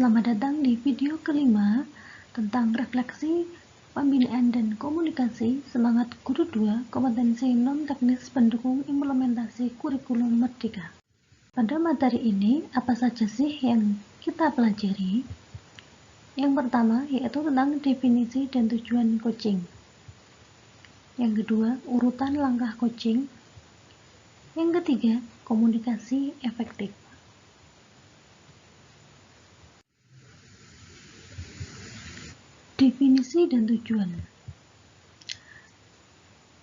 Selamat datang di video kelima tentang refleksi, pembinaan dan komunikasi semangat guru 2 kompetensi non-teknis pendukung implementasi kurikulum merdeka. Pada materi ini, apa saja sih yang kita pelajari? Yang pertama yaitu tentang definisi dan tujuan coaching. Yang kedua, urutan langkah coaching. Yang ketiga, komunikasi efektif. Definisi dan tujuan.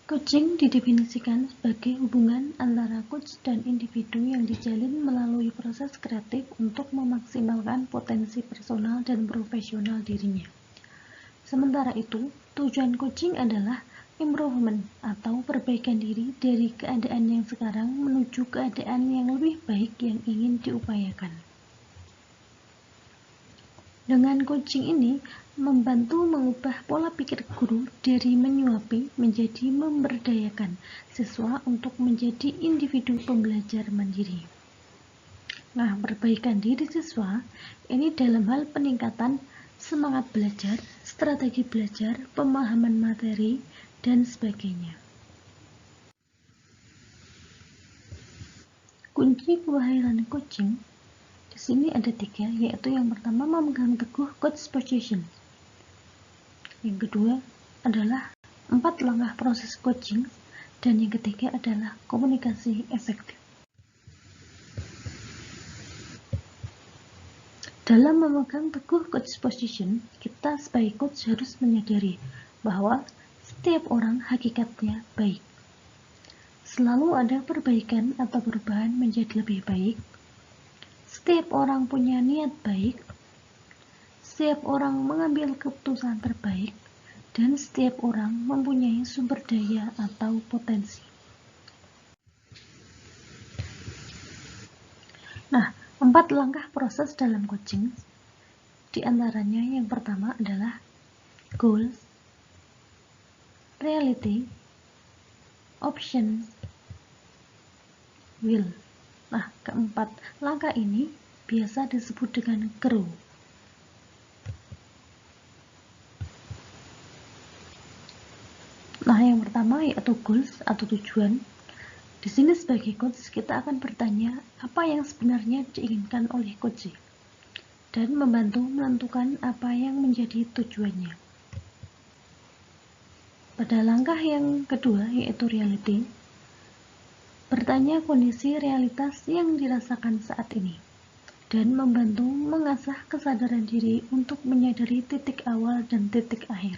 Coaching didefinisikan sebagai hubungan antara coach dan individu yang dijalin melalui proses kreatif untuk memaksimalkan potensi personal dan profesional dirinya. Sementara itu, tujuan coaching adalah improvement atau perbaikan diri dari keadaan yang sekarang menuju keadaan yang lebih baik yang ingin diupayakan. Dengan coaching ini, membantu mengubah pola pikir guru dari menyuapi menjadi memberdayakan siswa untuk menjadi individu pembelajar mandiri. Nah, perbaikan diri siswa ini dalam hal peningkatan semangat belajar, strategi belajar, pemahaman materi, dan sebagainya. Kunci kemahiran coaching di sini ada 3, yaitu yang pertama memegang teguh coach position. Yang kedua adalah 4 langkah proses coaching, dan yang ketiga adalah komunikasi efektif. Dalam memegang teguh coach position, kita sebagai coach harus menyadari bahwa setiap orang hakikatnya baik. Selalu ada perbaikan atau perubahan menjadi lebih baik. Setiap orang punya niat baik, setiap orang mengambil keputusan terbaik, dan setiap orang mempunyai sumber daya atau potensi. Nah, 4 langkah proses dalam coaching, diantaranya yang pertama adalah goals, reality, options, will. Nah, keempat langkah ini biasa disebut dengan GROW. Nah, yang pertama yaitu goals atau tujuan. Di sini sebagai coach kita akan bertanya apa yang sebenarnya diinginkan oleh coach dan membantu menentukan apa yang menjadi tujuannya. Pada langkah yang kedua yaitu reality, bertanya kondisi realitas yang dirasakan saat ini dan membantu mengasah kesadaran diri untuk menyadari titik awal dan titik akhir.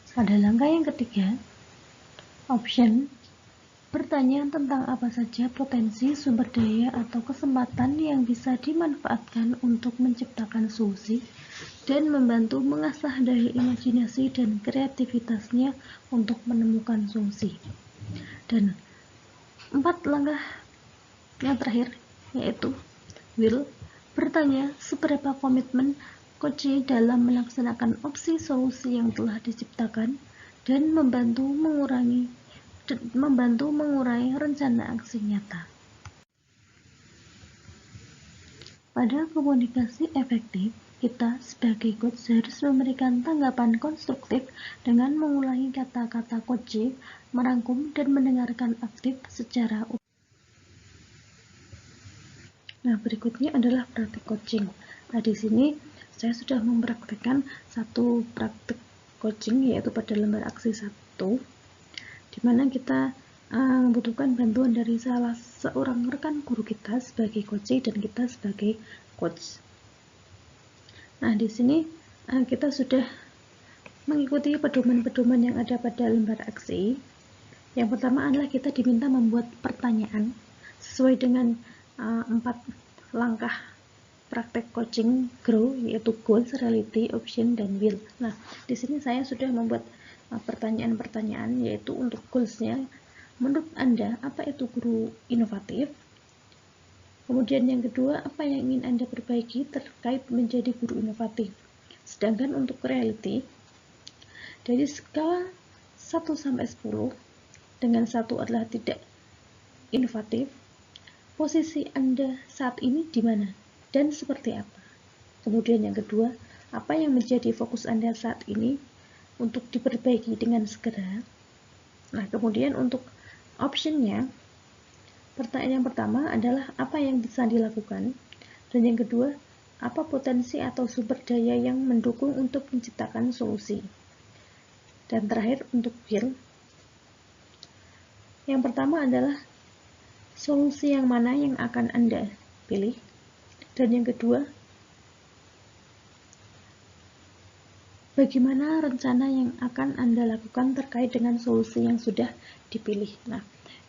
Pada langkah yang ketiga, option, bertanya tentang apa saja potensi, sumber daya, atau kesempatan yang bisa dimanfaatkan untuk menciptakan solusi dan membantu mengasah daya imajinasi dan kreativitasnya untuk menemukan solusi. Dan 4 langkah yang terakhir yaitu will, bertanya seberapa komitmen coach dalam melaksanakan opsi solusi yang telah diciptakan dan membantu mengurai rencana aksi nyata. Pada komunikasi efektif, kita sebagai coach harus memberikan tanggapan konstruktif dengan mengulangi kata-kata coach, merangkum dan mendengarkan aktif secara utuh. Nah, berikutnya adalah praktik coaching. Nah, di sini saya sudah mempraktikkan satu praktik coaching yaitu pada lembar aksi 1, di mana kita membutuhkan bantuan dari salah seorang rekan guru kita sebagai coach dan kita sebagai coach. Nah, di sini kita sudah mengikuti pedoman-pedoman yang ada pada lembar aksi. Yang pertama adalah kita diminta membuat pertanyaan sesuai dengan 4 langkah praktek coaching GROW, yaitu goals, reality, option, dan will. Nah, di sini saya sudah membuat pertanyaan-pertanyaan, yaitu untuk goalsnya, menurut Anda apa itu guru inovatif? Kemudian yang kedua, apa yang ingin Anda perbaiki terkait menjadi guru inovatif? Sedangkan untuk reality, dari skala 1 sampai 10, dengan 1 adalah tidak inovatif, posisi Anda saat ini di mana dan seperti apa. Kemudian yang kedua, apa yang menjadi fokus Anda saat ini untuk diperbaiki dengan segera. Nah, kemudian untuk optionnya, pertanyaan yang pertama adalah apa yang bisa dilakukan, dan yang kedua, apa potensi atau sumber daya yang mendukung untuk menciptakan solusi. Dan terakhir untuk will, yang pertama adalah solusi yang mana yang akan Anda pilih, dan yang kedua, bagaimana rencana yang akan Anda lakukan terkait dengan solusi yang sudah dipilih. Nah,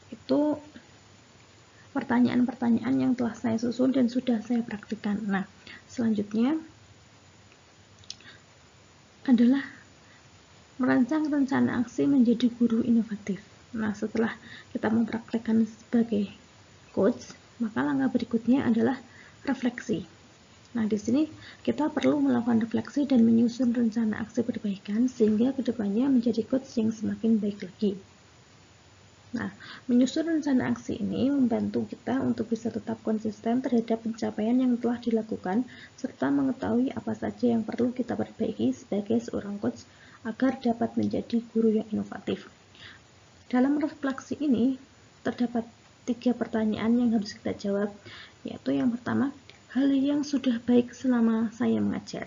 itu pertanyaan-pertanyaan yang telah saya susun dan sudah saya praktikkan. Nah, selanjutnya adalah merancang rencana aksi menjadi guru inovatif. Nah, setelah kita mempraktikkan sebagai coach, maka langkah berikutnya adalah refleksi. Nah, di sini kita perlu melakukan refleksi dan menyusun rencana aksi perbaikan sehingga kedepannya menjadi coach yang semakin baik lagi. Nah, menyusun rencana aksi ini membantu kita untuk bisa tetap konsisten terhadap pencapaian yang telah dilakukan serta mengetahui apa saja yang perlu kita perbaiki sebagai seorang coach agar dapat menjadi guru yang inovatif. Dalam refleksi ini terdapat 3 pertanyaan yang harus kita jawab, yaitu yang pertama, hal yang sudah baik selama saya mengajar.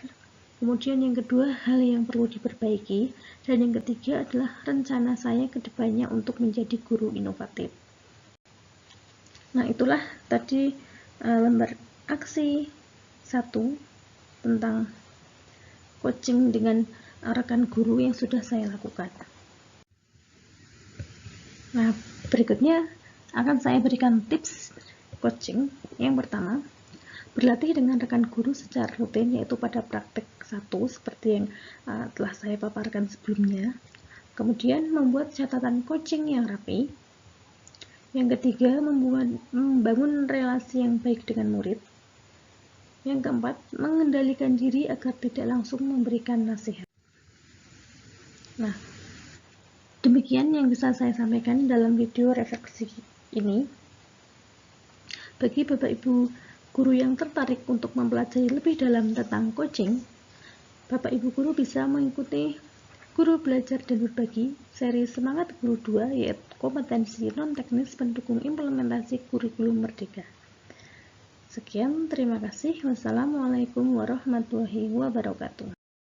Kemudian yang kedua, hal yang perlu diperbaiki, dan yang ketiga adalah rencana saya ke depannya untuk menjadi guru inovatif. Nah, itulah tadi lembar aksi 1 tentang coaching dengan rekan guru yang sudah saya lakukan. Nah, berikutnya akan saya berikan tips coaching. Yang pertama, berlatih dengan rekan guru secara rutin, yaitu pada praktek 1 seperti yang telah saya paparkan sebelumnya. Kemudian membuat catatan coaching yang rapi. Yang ketiga, membangun relasi yang baik dengan murid. Yang keempat, mengendalikan diri agar tidak langsung memberikan nasihat. Nah, demikian yang bisa saya sampaikan dalam video refleksi ini. Bagi Bapak Ibu guru yang tertarik untuk mempelajari lebih dalam tentang coaching, Bapak Ibu guru bisa mengikuti Guru Belajar dan Berbagi seri Semangat Guru 2, yaitu kompetensi non-teknis pendukung implementasi kurikulum merdeka. Sekian, terima kasih. Wassalamualaikum warahmatullahi wabarakatuh.